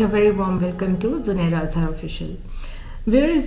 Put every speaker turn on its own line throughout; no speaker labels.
very warm welcome to Zunaira Azhar Official. Viewers,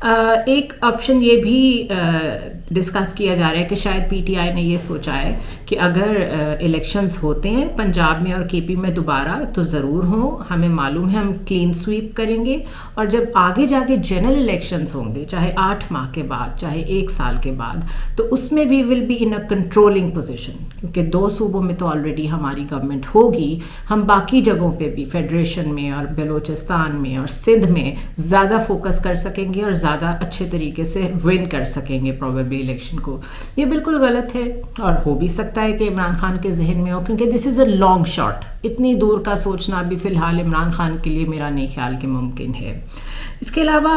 ایک option یہ بھی ڈسکس کیا جا رہا ہے کہ شاید پی ٹی آئی نے یہ سوچا ہے کہ اگر الیکشنز ہوتے ہیں پنجاب میں اور کے پی میں دوبارہ تو ضرور ہوں، ہمیں معلوم ہے ہم کلین سویپ کریں گے، اور جب آگے جا کے جنرل الیکشنز ہوں گے چاہے 8 ماہ کے بعد چاہے 1 سال کے بعد، تو اس میں we will be in a controlling position, کیونکہ 2 صوبوں میں تو آلریڈی ہماری گورنمنٹ ہوگی، ہم باقی جگہوں پہ بھی فیڈریشن میں اور بلوچستان میں اور سندھ میں زیادہ فوکس کر سکیں گے اور زیادہ اچھے طریقے سے ون کر سکیں گے پروبیبلی الیکشن کو۔ یہ بالکل غلط ہے، اور ہو بھی سکتا ہے کہ عمران خان کے ذہن میں ہو، کیونکہ دس از اے لانگ شاٹ، اتنی دور کا سوچنا بھی فی الحال عمران خان کے لیے میرا نہیں خیال کہ ممکن ہے۔ اس کے علاوہ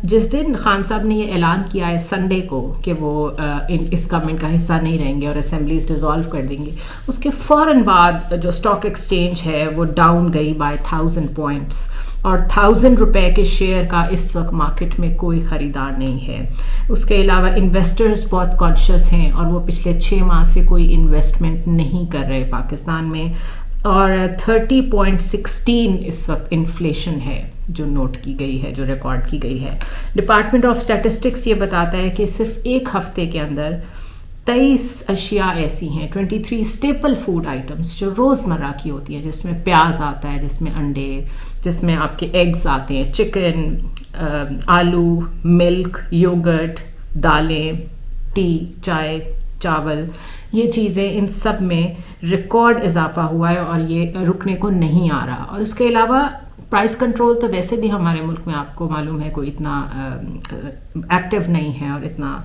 جس دن خان صاحب نے یہ اعلان کیا ہے سنڈے کو کہ وہ اس گورنمنٹ کا حصہ نہیں رہیں گے اور اسمبلیز ڈیزالو کر دیں گے، اس کے فوراً بعد جو اسٹاک ایکسچینج ہے وہ ڈاؤن گئی بائی 1000 پوائنٹس، اور 1000 روپے کے شیئر کا اس وقت مارکیٹ میں کوئی خریدار نہیں ہے۔ اس کے علاوہ انویسٹرز بہت کانشیس ہیں اور وہ پچھلے 6 ماہ سے کوئی انویسٹمنٹ نہیں کر رہے پاکستان میں، اور 30.16 اس وقت انفلیشن ہے جو نوٹ کی گئی ہے، جو ریکارڈ کی گئی ہے۔ ڈپارٹمنٹ آف اسٹیٹسٹکس یہ بتاتا ہے کہ صرف ایک ہفتے کے اندر 23 اشیاء ایسی ہیں، 23 اسٹیپل فوڈ آئٹمس جو روزمرہ کی ہوتی ہیں، جس میں پیاز آتا ہے، جس میں انڈے، جس میں آپ کے ایگز آتے ہیں، چکن، آلو، ملک، یوگرٹ، دالیں، ٹی، چائے، چاول، یہ چیزیں ان سب میں ریکارڈ اضافہ ہوا ہے اور یہ رکنے کو نہیں آ رہا۔ اور اس کے علاوہ پرائس کنٹرول تو ویسے بھی ہمارے ملک میں آپ کو معلوم ہے کوئی اتنا ایکٹیو نہیں ہے اور اتنا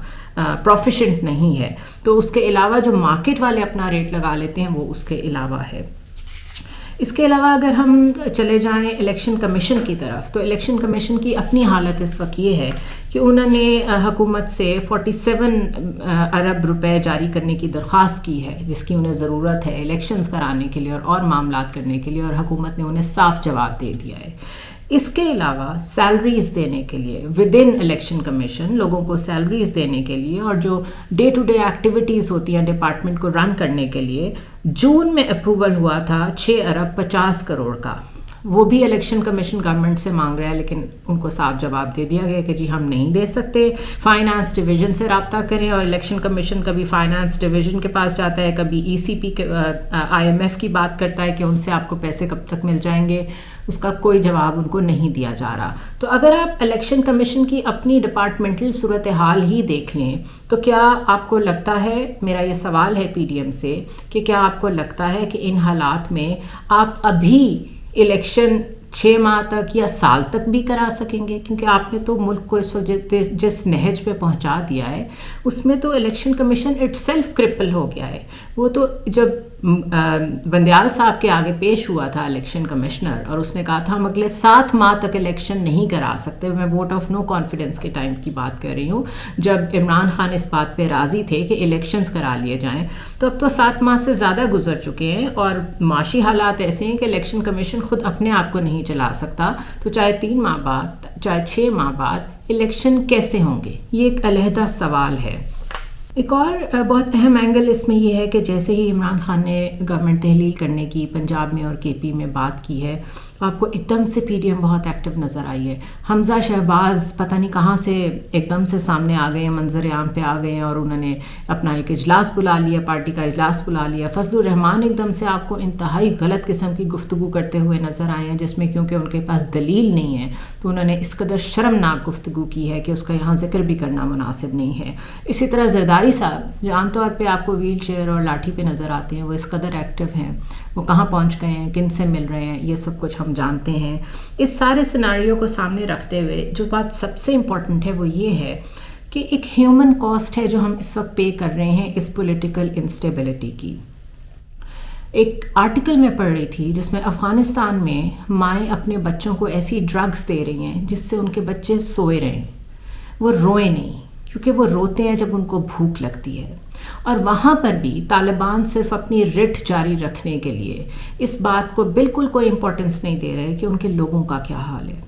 پروفیشنٹ نہیں ہے، تو اس کے علاوہ جو مارکیٹ والے اپنا ریٹ لگا لیتے ہیں وہ اس کے علاوہ ہے۔ اس کے علاوہ اگر ہم چلے جائیں الیکشن کمیشن کی طرف، تو الیکشن کمیشن کی اپنی حالت اس وقت یہ ہے کہ انہوں نے حکومت سے 47 ارب روپے جاری کرنے کی درخواست کی ہے، جس کی انہیں ضرورت ہے الیکشنز کرانے کے لیے اور معاملات کرنے کے لیے، اور حکومت نے انہیں صاف جواب دے دیا ہے۔ اس کے علاوہ سیلریز دینے کے لیے ود ان الیکشن کمیشن لوگوں کو سیلریز دینے کے لیے اور جو ڈے ٹو ڈے ایکٹیویٹیز ہوتی ہیں ڈپارٹمنٹ کو رن کرنے کے لیے، جون میں اپروول ہوا تھا 6 ارب 50 کروڑ کا، وہ بھی الیکشن کمیشن گورنمنٹ سے مانگ رہا ہے، لیکن ان کو صاف جواب دے دیا گیا کہ جی ہم نہیں دے سکتے، فائنانس ڈویژن سے رابطہ کریں، اور الیکشن کمیشن کبھی فائنانس ڈویژن کے پاس جاتا ہے، کبھی ای سی پی کے IMF کی بات کرتا ہے کہ ان سے آپ کو پیسے کب تک مل جائیں گے، اس کا کوئی جواب ان کو نہیں دیا جا رہا۔ تو اگر آپ الیکشن کمیشن کی اپنی ڈپارٹمنٹل صورتحال ہی دیکھ لیں تو کیا آپ کو لگتا ہے، میرا یہ سوال ہے پی ڈی ایم سے، کہ کیا آپ کو لگتا ہے کہ ان حالات میں آپ ابھی الیکشن 6 ماہ تک یا سال تک بھی کرا سکیں گے؟ کیونکہ آپ نے تو ملک کو اس وقت جس نہج پہ پہنچا دیا ہے اس میں تو election commission itself cripple ہو گیا ہے۔ وہ تو جب بندیال صاحب کے آگے پیش ہوا تھا الیکشن کمشنر، اور اس نے کہا تھا ہم اگلے 7 ماہ تک الیکشن نہیں کرا سکتے، میں ووٹ آف نو کانفیڈنس کے ٹائم کی بات کر رہی ہوں، جب عمران خان اس بات پہ راضی تھے کہ الیکشنز کرا لیے جائیں، تو اب تو 7 ماہ سے زیادہ گزر چکے ہیں اور معاشی حالات ایسے ہیں کہ الیکشن کمیشن خود اپنے آپ کو نہیں چلا سکتا، تو چاہے 3 ماہ بعد چاہے 6 ماہ بعد الیکشن کیسے ہوں گے، یہ ایک علیحدہ سوال ہے۔ ایک اور بہت اہم اینگل اس میں یہ ہے کہ جیسے ہی عمران خان نے گورنمنٹ تحلیل کرنے کی پنجاب میں اور کے پی میں بات کی ہے، آپ کو ایک دم سے پی ڈی ایم بہت ایکٹیو نظر آئی ہے۔ حمزہ شہباز پتہ نہیں کہاں سے ایک دم سے سامنے آ گئے ہیں، منظر عام پہ آ گئے ہیں، اور انہوں نے اپنا ایک اجلاس بلا لیا، پارٹی کا اجلاس بلا لیا۔ فضل الرحمان ایک دم سے آپ کو انتہائی غلط قسم کی گفتگو کرتے ہوئے نظر آئے ہیں، جس میں کیونکہ ان کے پاس دلیل نہیں ہے تو انہوں نے اس قدر شرمناک گفتگو کی ہے کہ اس کا یہاں ذکر بھی کرنا مناسب نہیں ہے۔ اسی طرح زرداری صاحب جو عام طور پہ آپ کو ویل چیئر اور لاٹھی پہ نظر آتے ہیں، وہ اس قدر ایکٹیو ہیں، وہ کہاں پہنچ گئے ہیں، کن سے مل رہے ہیں، یہ سب کچھ ہم جانتے ہیں۔ اس سارے سیناریو کو سامنے رکھتے ہوئے جو بات سب سے امپورٹنٹ ہے وہ یہ ہے کہ ایک ہیومن کاسٹ ہے جو ہم اس وقت پے کر رہے ہیں اس پولیٹیکل انسٹیبلٹی کی۔ ایک آرٹیکل میں پڑھ رہی تھی جس میں افغانستان میں مائیں اپنے بچوں کو ایسی ڈرگز دے رہی ہیں جس سے ان کے بچے سوئے رہیں، وہ روئیں نہیں، کیونکہ وہ روتے ہیں جب ان کو بھوک لگتی ہے۔ اور وہاں پر بھی طالبان صرف اپنی رٹ جاری رکھنے کے لیے اس بات کو بالکل کوئی امپورٹنس نہیں دے رہے کہ ان کے لوگوں کا کیا حال ہے۔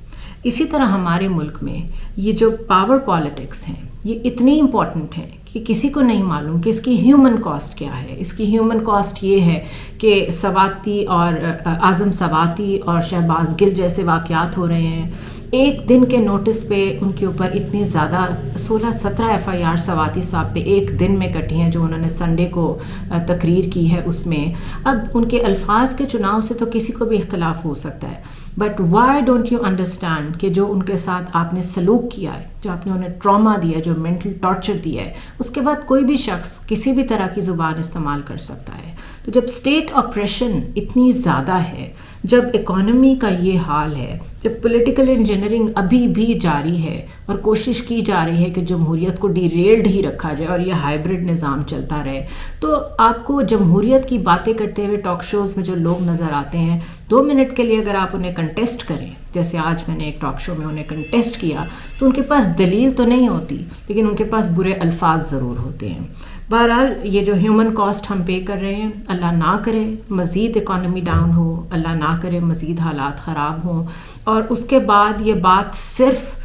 اسی طرح ہمارے ملک میں یہ جو پاور پالیٹکس ہیں یہ اتنی امپورٹنٹ ہیں کہ کسی کو نہیں معلوم کہ اس کی ہیومن کاسٹ کیا ہے. اس کی ہیومن کاسٹ یہ ہے کہ سواتی اور اعظم سواتی اور شہباز گل جیسے واقعات ہو رہے ہیں. ایک دن کے نوٹس پہ ان کے اوپر اتنی زیادہ 16-17 FIR سواتی صاحب پہ ایک دن میں کٹی ہیں جو انہوں نے سنڈے کو تقریر کی ہے. اس میں اب ان کے الفاظ کے چناؤ سے تو کسی کو بھی اختلاف ہو سکتا ہے, but why don't you understand کہ جو ان کے ساتھ آپ نے سلوک کیا ہے, جو آپ نے انہیں ٹراما دیا ہے, جو مینٹل ٹارچر دیا ہے, اس کے بعد کوئی بھی شخص کسی بھی طرح کی زبان استعمال کر سکتا ہے. تو جب اسٹیٹ آپریشن اتنی زیادہ ہے, جب اکانومی کا یہ حال ہے, جب پولیٹیکل انجینئرنگ ابھی بھی جاری ہے اور کوشش کی جا رہی ہے کہ جمہوریت کو ڈی ریلڈ ہی رکھا جائے اور یہ ہائبرڈ نظام چلتا رہے, تو آپ کو جمہوریت کی باتیں کرتے ہوئے ٹاک شوز میں جو لوگ نظر آتے ہیں, 2 منٹ کے لیے اگر آپ انہیں کنٹیسٹ کریں, جیسے آج میں نے ایک ٹاک شو میں انہیں کنٹیسٹ کیا, تو ان کے پاس دلیل تو نہیں ہوتی لیکن ان کے پاس برے الفاظ ضرور ہوتے ہیں. بہرحال یہ جو ہیومن کاسٹ ہم پے کر رہے ہیں, اللہ نہ کرے مزید اکانومی ڈاؤن ہو, اللہ نہ کرے مزید حالات خراب ہوں, اور اس کے بعد یہ بات صرف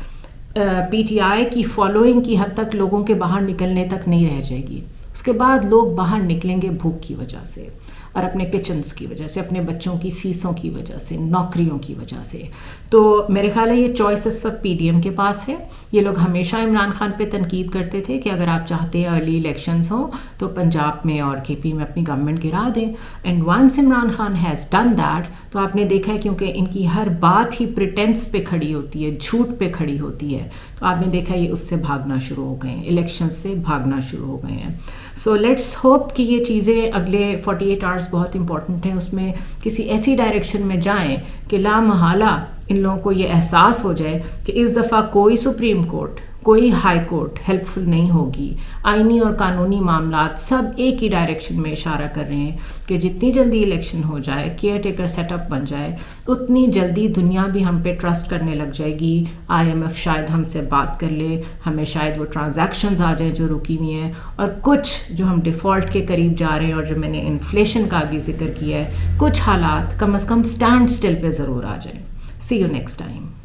PTI کی فالوئنگ کی حد تک لوگوں کے باہر نکلنے تک نہیں رہ جائے گی. اس کے بعد لوگ باہر نکلیں گے بھوک کی وجہ سے اور اپنے کچنز کی وجہ سے, اپنے بچوں کی فیسوں کی وجہ سے, نوکریوں کی وجہ سے. تو میرے خیال ہے یہ چوائس اس وقت PDM کے پاس ہے. یہ لوگ ہمیشہ عمران خان پہ تنقید کرتے تھے کہ اگر آپ چاہتے ہیں ارلی الیکشنز ہوں تو پنجاب میں اور KP میں اپنی گورنمنٹ گرا دیں. And once Imran Khan has done that, تو آپ نے دیکھا ہے کیونکہ ان کی ہر بات ہی پریٹینس پہ کھڑی ہوتی ہے, جھوٹ پہ کھڑی ہوتی ہے, تو آپ نے دیکھا یہ اس سے بھاگنا شروع ہو گئے ہیں, الیکشن سے بھاگنا شروع ہو گئے ہیں. سو لیٹس ہوپ کہ یہ چیزیں اگلے 48 آورس بہت امپورٹنٹ ہیں, اس میں کسی ایسی ڈائریکشن میں جائیں کہ لا محالہ ان لوگوں کو یہ احساس ہو جائے کہ اس دفعہ کوئی سپریم کورٹ, کوئی ہائی کورٹ ہیلپ فل نہیں ہوگی. آئینی اور قانونی معاملات سب ایک ہی ڈائریکشن میں اشارہ کر رہے ہیں کہ جتنی جلدی الیکشن ہو جائے, کیئر ٹیکر سیٹ اپ بن جائے, اتنی جلدی دنیا بھی ہم پہ ٹرسٹ کرنے لگ جائے گی. IMF شاید ہم سے بات کر لے, ہمیں شاید وہ ٹرانزیکشنز آ جائیں جو رکی ہوئی ہیں, اور کچھ جو ہم ڈیفالٹ کے قریب جا رہے ہیں, اور جو میں نے انفلیشن کا بھی ذکر کیا ہے, کچھ حالات کم از کم اسٹینڈ اسٹل پہ ضرور آ جائیں. See you next time.